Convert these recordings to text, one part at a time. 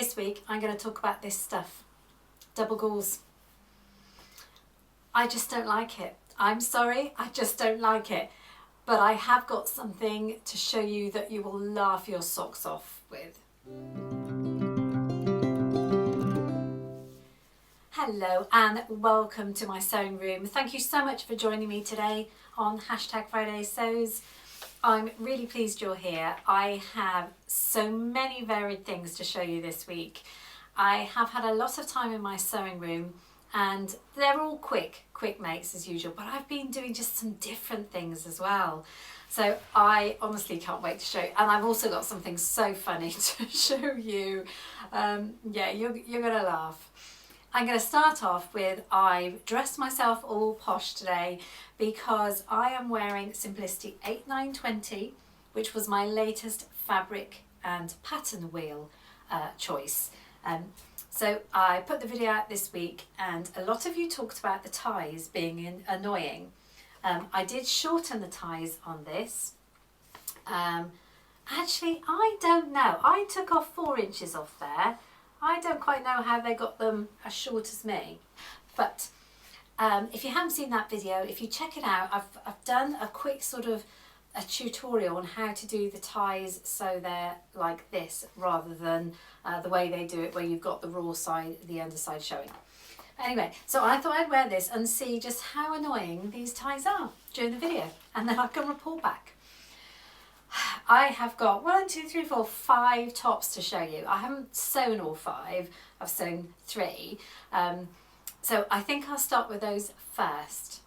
This week I'm going to talk about this stuff, double gauze. I just don't like it. I'm sorry, I just don't like it. But I have got something to show you that you will laugh your socks off with. Hello and welcome to my sewing room. Thank you so much for joining me today on #FridaySews. I'm really pleased you're here. I have so many varied things to show you this week. I have had a lot of time in my sewing room and they're all quick makes as usual, but I've been doing just some different things as well. So I honestly can't wait to show you. And I've also got something so funny to show you. Yeah, you're gonna laugh. I'm going to start off with, I've dressed myself all posh today because I am wearing Simplicity 8920, which was my latest fabric and pattern wheel choice. So I put the video out this week and a lot of you talked about the ties being annoying. I did shorten the ties on this. Actually, I don't know. I took off 4 inches off there. I don't quite know how they got them as short as me, but if you haven't seen that video, if you check it out, I've done a quick sort of a tutorial on how to do the ties so they're like this rather than the way they do it where you've got the raw side, the underside showing. Anyway, so I thought I'd wear this and see just how annoying these ties are during the video, and then I can report back. I have got 1, 2, 3, 4, 5 tops to show you. I haven't sewn all 5, I've sewn 3. So I think I'll start with those first.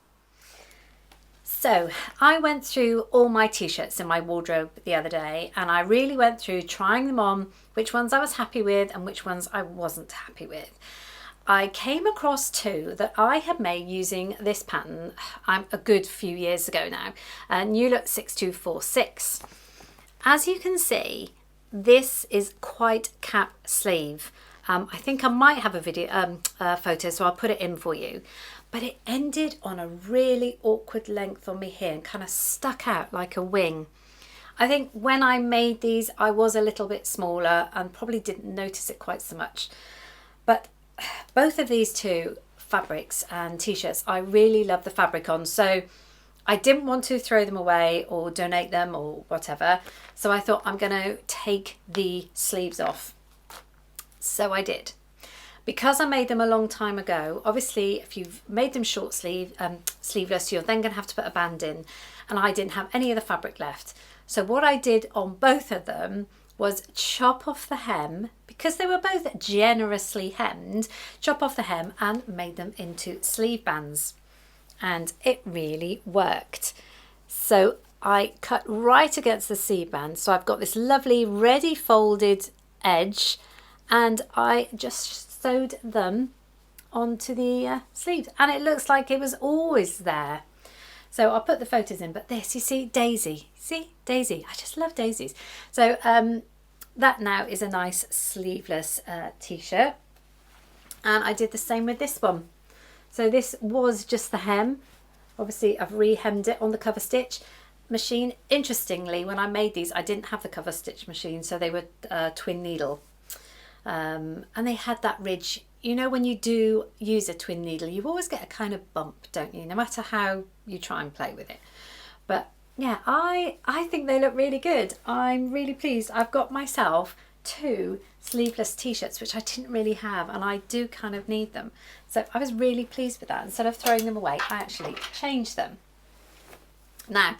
So I went through all my t-shirts in my wardrobe the other day and I really went through trying them on, which ones I was happy with and which ones I wasn't happy with. I came across 2 that I had made using this pattern a good few years ago now, New Look 6246. As you can see, this is quite cap sleeve. I think I might have a video photo, so I'll put it in for you. But it ended on a really awkward length on me here and kind of stuck out like a wing. I think when I made these, I was a little bit smaller and probably didn't notice it quite so much. But both of these 2 fabrics and t-shirts, I really love the fabric on, so I didn't want to throw them away or donate them or whatever, so I thought I'm going to take the sleeves off. So I did. Because I made them a long time ago, obviously if you've made them short sleeve, sleeveless, you're then going to have to put a band in, and I didn't have any of the fabric left. So what I did on both of them was chop off the hem, because they were both generously hemmed, chop off the hem and made them into sleeve bands. And it really worked. So I cut right against the sleeve band. So I've got this lovely ready folded edge and I just sewed them onto the sleeves. And it looks like it was always there. So I'll put the photos in, but this, you see, daisy. See, daisy. I just love daisies. So that now is a nice sleeveless t-shirt. And I did the same with this one. So this was just the hem. Obviously I've re-hemmed it on the cover stitch machine. Interestingly, when I made these, I didn't have the cover stitch machine, so they were twin needle. And they had that ridge. You know, when you do use a twin needle, you always get a kind of bump, don't you? No matter how you try and play with it. But yeah, I think they look really good. I'm really pleased. I've got myself 2 sleeveless t-shirts, which I didn't really have, and I do kind of need them. So I was really pleased with that. Instead of throwing them away, I actually changed them. Now,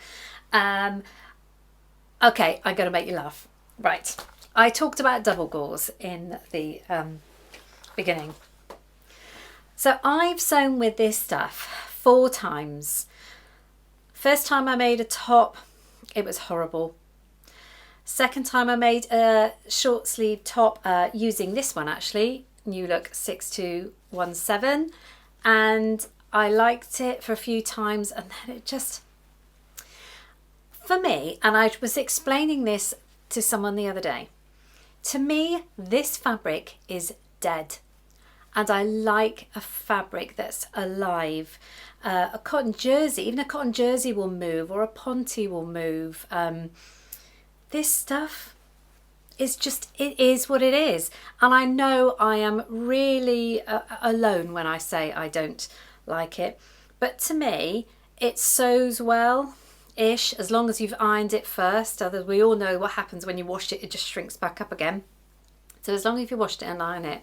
okay, I'm going to make you laugh. Right, I talked about double gauze in the beginning. So I've sewn with this stuff 4 times. First time I made a top, it was horrible. Second time I made a short sleeve top using this one actually, New Look 6217, and I liked it for a few times and then it just, for me, and I was explaining this to someone the other day, to me this fabric is dead and I like a fabric that's alive. A cotton jersey, even a cotton jersey will move, or a ponte will move. This stuff, it is what it is. And I know I am really alone when I say I don't like it. But to me, it sews well-ish, as long as you've ironed it first. We all know what happens when you wash it, it just shrinks back up again. So as long as you washed it and iron it.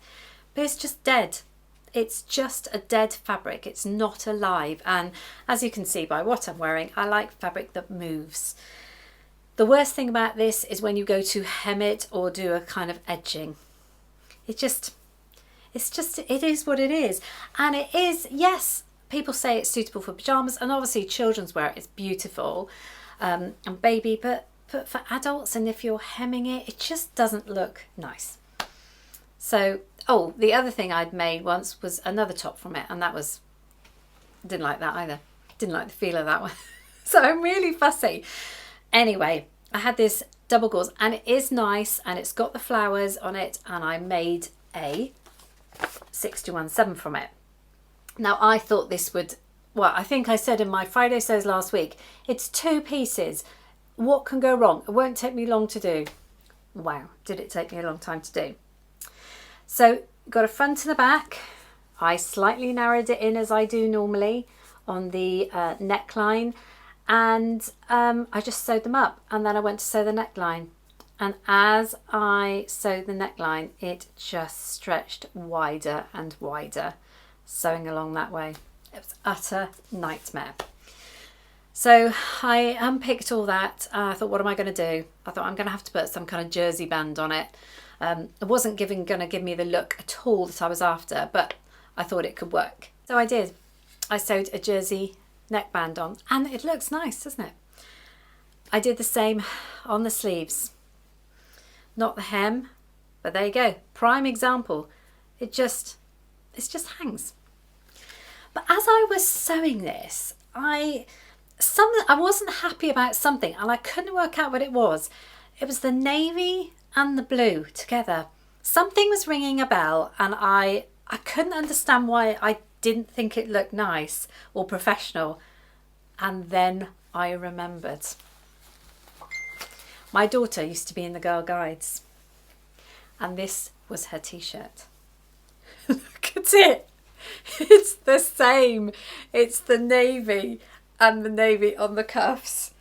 But it's just dead. It's just a dead fabric. It's not alive. And as you can see by what I'm wearing, I like fabric that moves. The worst thing about this is when you go to hem it or do a kind of edging. It is what it is. And it is, yes, people say it's suitable for pyjamas, and obviously children's wear, it's beautiful, and baby, but for adults, and if you're hemming it, it just doesn't look nice. So, oh, the other thing I'd made once was another top from it, and that was, didn't like that either. Didn't like the feel of that one. So I'm really fussy. Anyway, I had this double gauze, and it is nice, and it's got the flowers on it, and I made a 617 from it. Now I thought this would, well, I think I said in my Friday sews last week, it's 2 pieces. What can go wrong? It won't take me long to do. Wow, did it take me a long time to do. So got a front and a back. I slightly narrowed it in as I do normally on the neckline, and I just sewed them up, and then I went to sew the neckline, and as I sewed the neckline it just stretched wider and wider, sewing along that way. It was utter nightmare. So I unpicked all that. I thought, what am I going to do? I thought I'm going to have to put some kind of jersey band on it. It wasn't going to give me the look at all that I was after, but I thought it could work. So I did. I sewed a jersey neckband on, and it looks nice, doesn't it? I did the same on the sleeves. Not the hem, but there you go. Prime example. It just hangs. But as I was sewing this, I wasn't happy about something, and I couldn't work out what it was. It was the navy and the blue together. Something was ringing a bell, and I couldn't understand why I didn't think it looked nice or professional. And then I remembered. My daughter used to be in the Girl Guides, and this was her t-shirt. Look at it. It's the same. It's the navy and the navy on the cuffs.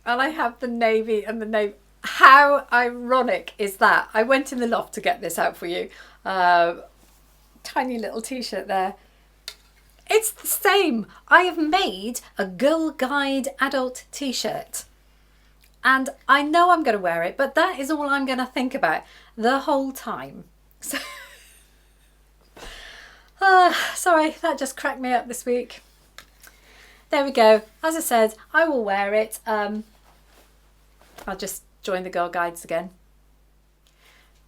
And I have the navy and the navy. How ironic is that? I went in the loft to get this out for you. Tiny little t-shirt there. It's the same. I have made a Girl Guide adult t-shirt. And I know I'm going to wear it, but that is all I'm going to think about the whole time. So, sorry, that just cracked me up this week. There we go. As I said, I will wear it. I'll just join the Girl Guides again.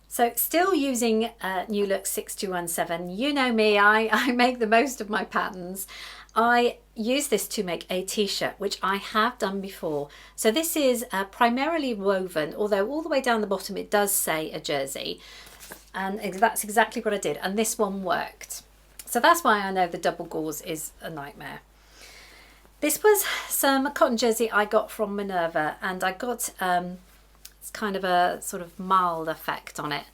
So still using New Look 6217. You know me, I make the most of my patterns. I use this to make a t-shirt, which I have done before. So this is primarily woven, although all the way down the bottom it does say a jersey. And that's exactly what I did. And this one worked. So that's why I know the double gauze is a nightmare. This was some cotton jersey I got from Minerva, and I got it's kind of a sort of mild effect on it.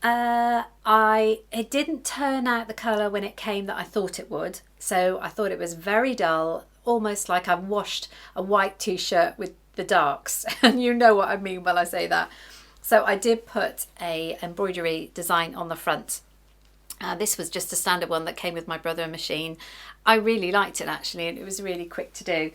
It didn't turn out the colour when it came that I thought it would, so I thought it was very dull, almost like I've washed a white t-shirt with the darks, and you know what I mean when I say that. So I did put a embroidery design on the front. This was just a standard one that came with my brother machine. I really liked it actually, and it was really quick to do.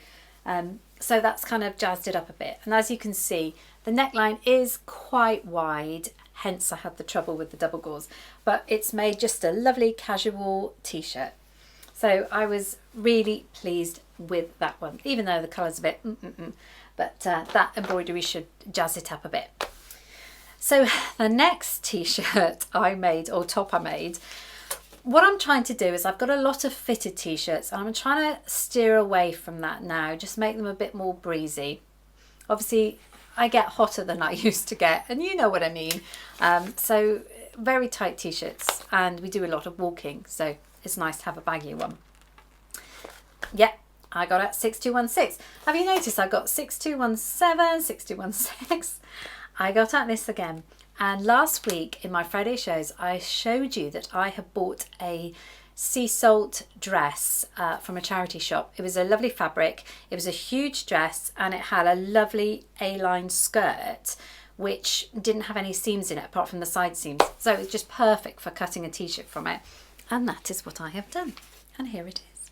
So that's kind of jazzed it up a bit. And as you can see, the neckline is quite wide, hence I had the trouble with the double gauze, but it's made just a lovely casual t-shirt. So I was really pleased with that one, even though the colour's a bit but that embroidery should jazz it up a bit. So the next t-shirt I made, or top I made, what I'm trying to do is I've got a lot of fitted t-shirts, and I'm trying to steer away from that now, just make them a bit more breezy. Obviously I get hotter than I used to get, and you know what I mean. So very tight t-shirts, and we do a lot of walking, so it's nice to have a baggy one. Yeah, I got it 6216. Have you noticed I've got 6217, 6216, I got at this again, and last week in my Friday shows I showed you that I have bought a sea salt dress from a charity shop. It was a lovely fabric, it was a huge dress, and it had a lovely A-line skirt which didn't have any seams in it apart from the side seams, so it was just perfect for cutting a t-shirt from it. And that is what I have done, and here it is.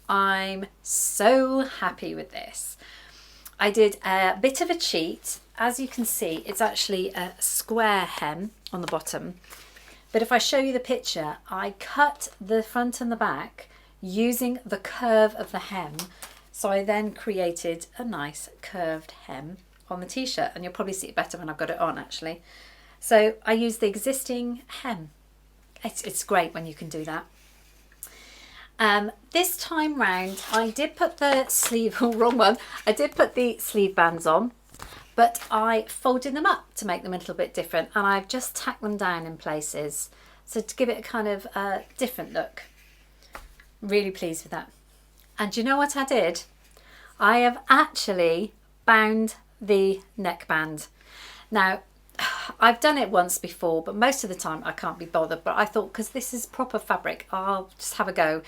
I'm so happy with this. I did a bit of a cheat. As you can see, it's actually a square hem on the bottom, but if I show you the picture, I cut the front and the back using the curve of the hem, so I then created a nice curved hem on the t-shirt, and you'll probably see it better when I've got it on actually. So I used the existing hem. It's great when you can do that. This time round I did put the sleeve, wrong one, I did put the sleeve bands on, but I folded them up to make them a little bit different, and I've just tacked them down in places, so to give it a kind of different look. Really pleased with that. And you know what I did? I have actually bound the neckband. Now, I've done it once before, but most of the time I can't be bothered, but I thought because this is proper fabric, I'll just have a go.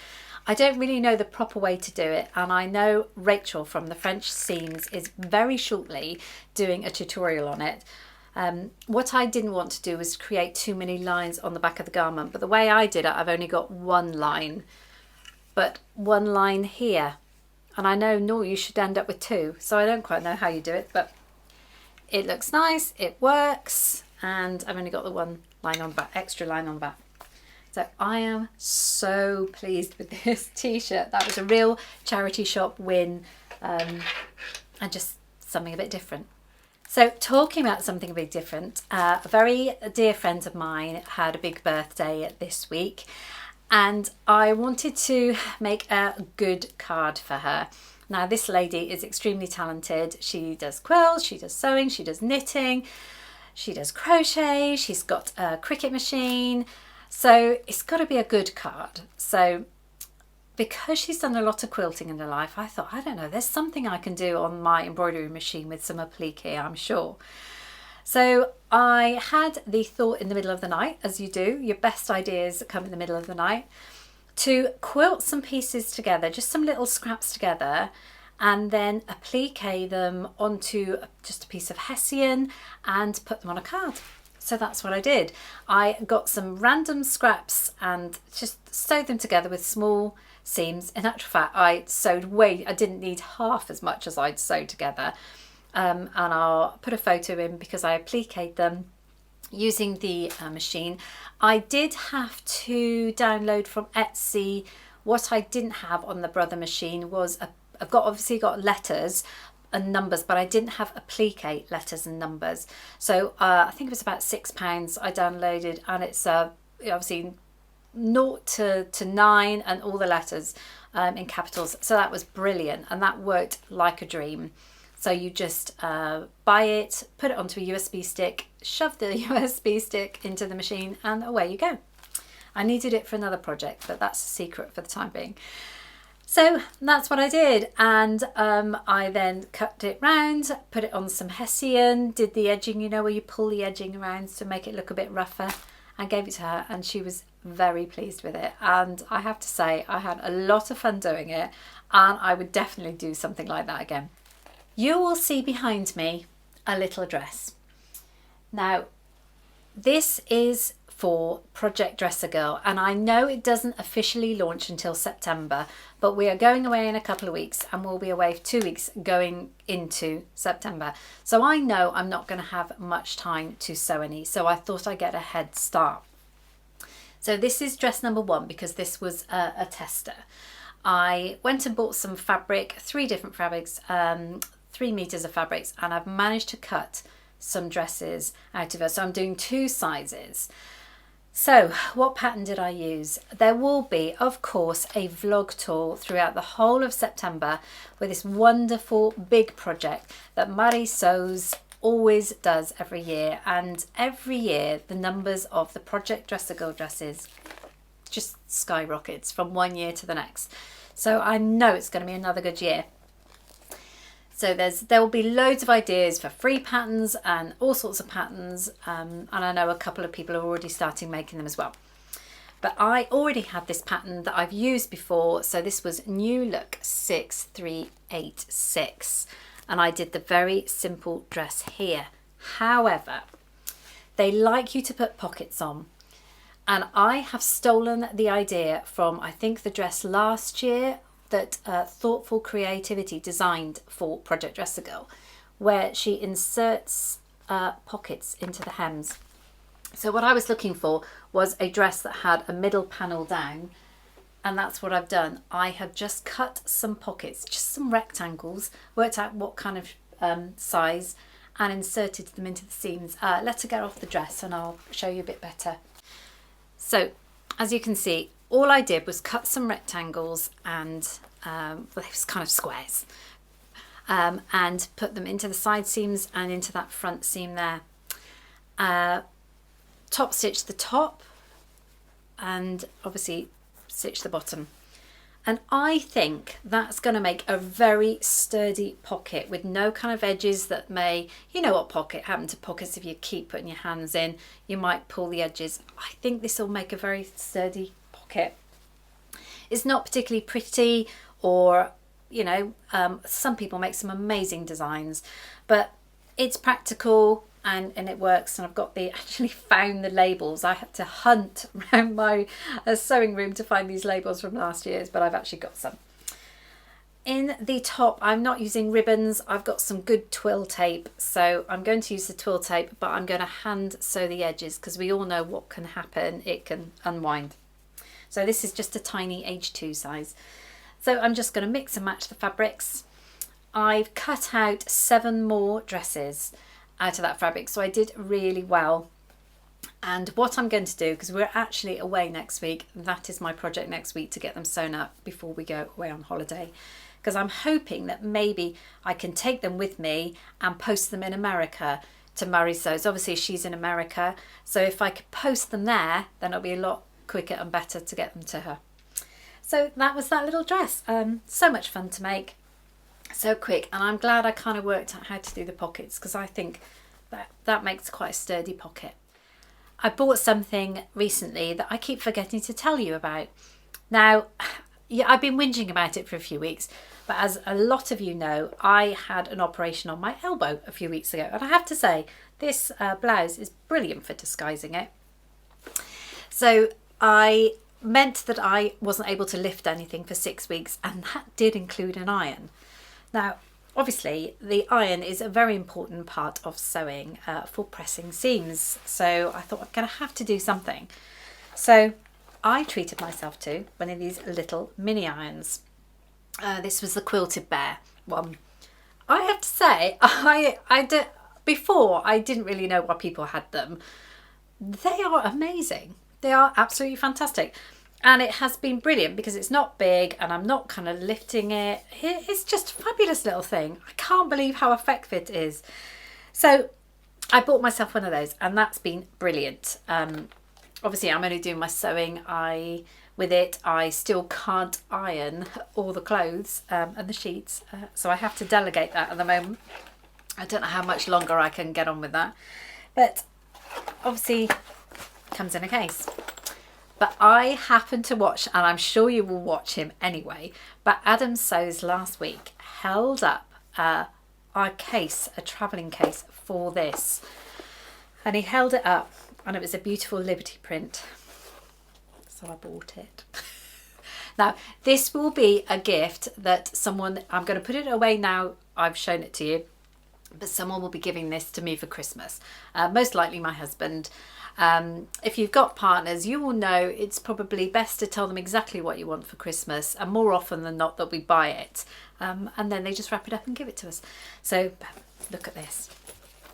I don't really know the proper way to do it, and I know Rachel from the French Seams is very shortly doing a tutorial on it. What I didn't want to do was create too many lines on the back of the garment, but the way I did it, I've only got one line, but one line here, and I know you should end up with two, so I don't quite know how you do it, but it looks nice, it works, and I've only got the one line on the back, extra line on the back. So I am so pleased with this t-shirt. That was a real charity shop win, and just something a bit different. So talking about something a bit different, a very dear friend of mine had a big birthday this week, and I wanted to make a good card for her. Now this lady is extremely talented. She does quills, she does sewing, she does knitting, she does crochet, she's got a cricket machine, so it's got to be a good card. So because she's done a lot of quilting in her life, I thought, I don't know, there's something I can do on my embroidery machine with some applique here, I'm sure. So I had the thought in the middle of the night, as you do, your best ideas come in the middle of the night, to quilt some pieces together, just some little scraps together, and then applique them onto just a piece of hessian and put them on a card. So that's what I did. I got some random scraps and just sewed them together with small seams. In actual fact, I didn't need half as much as I'd sewed together. And I'll put a photo in because I appliqued them using the machine. I did have to download from Etsy. What I didn't have on the Brother machine was I've obviously got letters and numbers, but I didn't have applique letters and numbers. So I think it was about £6 I downloaded, and it's obviously 0 to 9 and all the letters in capitals. So that was brilliant, and that worked like a dream. So you just buy it, put it onto a USB stick, shove the USB stick into the machine, and away you go. I needed it for another project, but that's a secret for the time being. So that's what I did, and I then cut it round, put it on some hessian, did the edging, you know, where you pull the edging around to make it look a bit rougher, and gave it to her, and she was very pleased with it. And I have to say, I had a lot of fun doing it, and I would definitely do something like that again. You will see behind me a little dress. Now, this is for Project Dress a Girl, and I know it doesn't officially launch until September, but we are going away in a couple of weeks, and we'll be away for 2 weeks going into September. So I know I'm not going to have much time to sew any, so I thought I'd get a head start. So this is dress number 1 because this was a tester. I went and bought some fabric, 3 different fabrics, 3 meters of fabrics, and I've managed to cut some dresses out of it. So I'm doing 2 sizes. So what pattern did I use? There will be, of course, a vlog tour throughout the whole of September with this wonderful big project that Marie Sews always does every year. And every year the numbers of the Project Dress a Girl dresses just skyrockets from one year to the next. So I know it's going to be another good year. So there will be loads of ideas for free patterns and all sorts of patterns, and I know a couple of people are already starting making them as well. But I already had this pattern that I've used before, so this was New Look 6386, and I did the very simple dress here. However, they like you to put pockets on, and I have stolen the idea from, I think, the dress last year that Thoughtful Creativity designed for Project Dress a Girl, where she inserts pockets into the hems. So what I was looking for was a dress that had a middle panel down, and that's what I've done. I have just cut some pockets, just some rectangles, worked out what kind of size, and inserted them into the seams. Let her get off the dress and I'll show you a bit better. So as you can see, all I did was cut some rectangles and well, it was kind of squares, and put them into the side seams and into that front seam there. Top stitch the top and obviously stitch the bottom. And I think that's going to make a very sturdy pocket with no kind of edges that may, you know what pocket happened to pockets if you keep putting your hands in, you might pull the edges. I think this will make a very sturdy pocket. It's not particularly pretty, or, you know, some people make some amazing designs, but it's practical. And it works, and I've actually found the labels. I had to hunt around my sewing room to find these labels from last year's, but I've actually got some. In the top, I'm not using ribbons. I've got some good twill tape, so I'm going to use the twill tape, but I'm going to hand sew the edges because we all know what can happen. It can unwind. So this is just a tiny H2 size. So I'm just going to mix and match the fabrics. I've cut out 7 more dresses out of that fabric, so I did really well. And what I'm going to do, because we're actually away next week, that is my project next week, to get them sewn up before we go away on holiday, because I'm hoping that maybe I can take them with me and post them in America to Murray Sews. Obviously she's in America, so if I could post them there, then it'll be a lot quicker and better to get them to her. So that was that little dress. So much fun to make, so quick, and I'm glad I kind of worked out how to do the pockets, because I think that makes quite a sturdy pocket. I bought something recently that I keep forgetting to tell you about. Now, yeah, I've been whinging about it for a few weeks, but as a lot of you know, I had an operation on my elbow a few weeks ago, and I have to say this blouse is brilliant for disguising it. So I meant that I wasn't able to lift anything for 6 weeks, and that did include an iron. Now, obviously, the iron is a very important part of sewing for pressing seams. So I thought I'm going to have to do something. So I treated myself to one of these little mini irons. This was the Quilted Bear one. I have to say, before I didn't really know why people had them. They are amazing. They are absolutely fantastic. And it has been brilliant because it's not big and I'm not kind of lifting it. It's just a fabulous little thing. I can't believe how effective it is. So I bought myself one of those, and that's been brilliant. Obviously I'm only doing my sewing with it. I still can't iron all the clothes and the sheets. So I have to delegate that at the moment. I don't know how much longer I can get on with that. But obviously it comes in a case. But I happened to watch, and I'm sure you will watch him anyway, but Adam Sews last week held up a case, a travelling case for this. And he held it up, and it was a beautiful Liberty print. So I bought it. Now, this will be a gift that someone, I'm going to put it away now, I've shown it to you, but someone will be giving this to me for Christmas. Most likely my husband. If you've got partners, you will know it's probably best to tell them exactly what you want for Christmas, and more often than not that we buy it, and then they just wrap it up and give it to us. So look at this.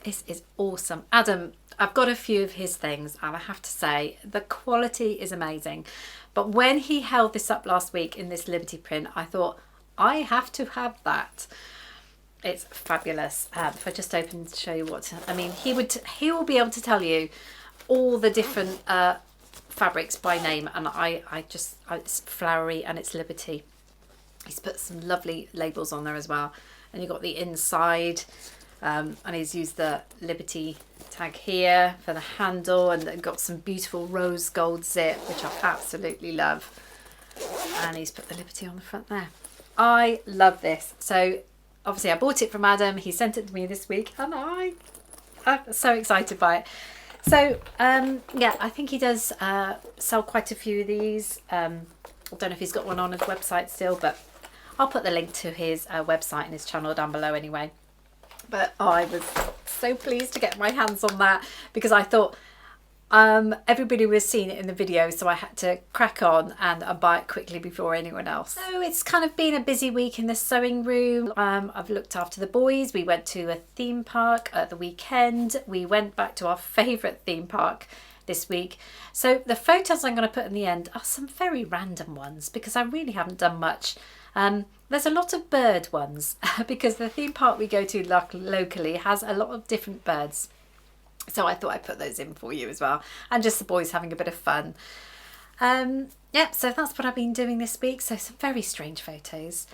This is awesome. Adam, I've got a few of his things, and I have to say the quality is amazing, but when he held this up last week in this Liberty print, I thought I have to have that. It's fabulous. If I just open to show you what, I mean, he will be able to tell you all the different fabrics by name, and it's flowery and it's Liberty. He's put some lovely labels on there as well. and you've got the inside, and he's used the Liberty tag here for the handle, and they've got some beautiful rose gold zip, which I absolutely love, and he's put the Liberty on the front there. I love this. So obviously I bought it from Adam, he sent it to me this week, and I'm so excited by it. So yeah, I think he does sell quite a few of these. I don't know if he's got one on his website still, but I'll put the link to his website and his channel down below anyway. But I was so pleased to get my hands on that, because I thought everybody was seeing it in the video, so I had to crack on and buy it quickly before anyone else. So it's kind of been a busy week in the sewing room. I've looked after the boys. We went to a theme park at the weekend. We went back to our favourite theme park this week. So the photos I'm going to put in the end are some very random ones, because I really haven't done much. There's a lot of bird ones because the theme park we go to locally has a lot of different birds. So I thought I'd put those in for you as well, and just the boys having a bit of fun. Yeah, so that's what I've been doing this week. So some very strange photos.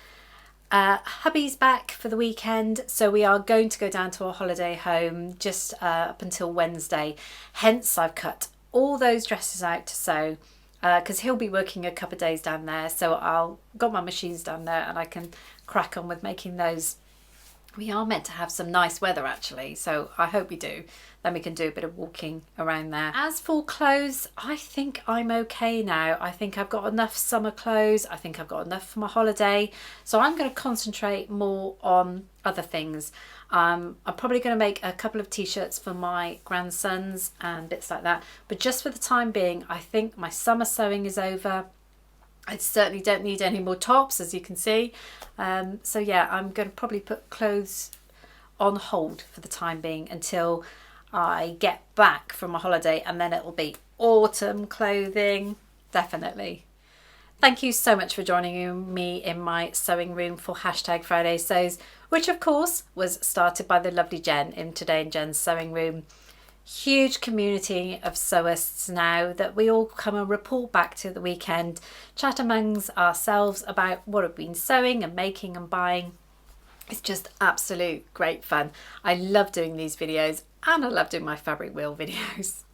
Hubby's back for the weekend, so we are going to go down to our holiday home just up until Wednesday. Hence I've cut all those dresses out to sew, because he'll be working a couple of days down there, so I'll got my machines down there and I can crack on with making those. We are meant to have some nice weather actually, so I hope we do. Then we can do a bit of walking around there. As for clothes, I think I'm okay now. I think I've got enough summer clothes. I think I've got enough for my holiday. So I'm going to concentrate more on other things. I'm probably going to make a couple of t-shirts for my grandsons and bits like that. But just for the time being, I think my summer sewing is over. I certainly don't need any more tops, as you can see. So yeah, I'm going to probably put clothes on hold for the time being until I get back from my holiday, and then it'll be autumn clothing, definitely. Thank you so much for joining me in my sewing room for #Friday Sews, which of course was started by the lovely Jen in Today in Jen's sewing room. Huge community of sewists now that we all come and report back to the weekend, chat amongst ourselves about what we've been sewing and making and buying. It's just absolute great fun. I love doing these videos, and I love doing my fabric wheel videos.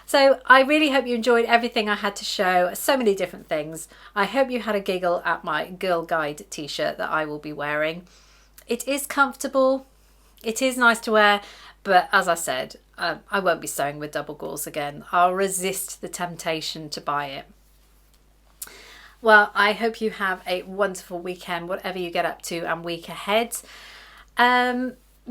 So I really hope you enjoyed everything I had to show, so many different things. I hope you had a giggle at my Girl Guide t-shirt that I will be wearing. It is comfortable, it is nice to wear, but as I said, I won't be sewing with double gauze again. I'll resist the temptation to buy it. Well, I hope you have a wonderful weekend, whatever you get up to, and week ahead.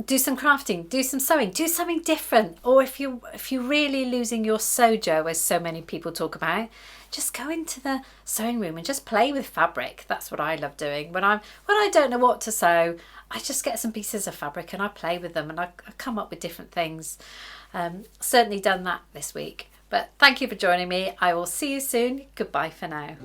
Do some crafting, do some sewing, do something different. Or if you're really losing your sojo, as so many people talk about, just go into the sewing room and just play with fabric. That's what I love doing. When I don't know what to sew, I just get some pieces of fabric and I play with them, and I come up with different things. Certainly done that this week. But thank you for joining me. I will see you soon. Goodbye for now.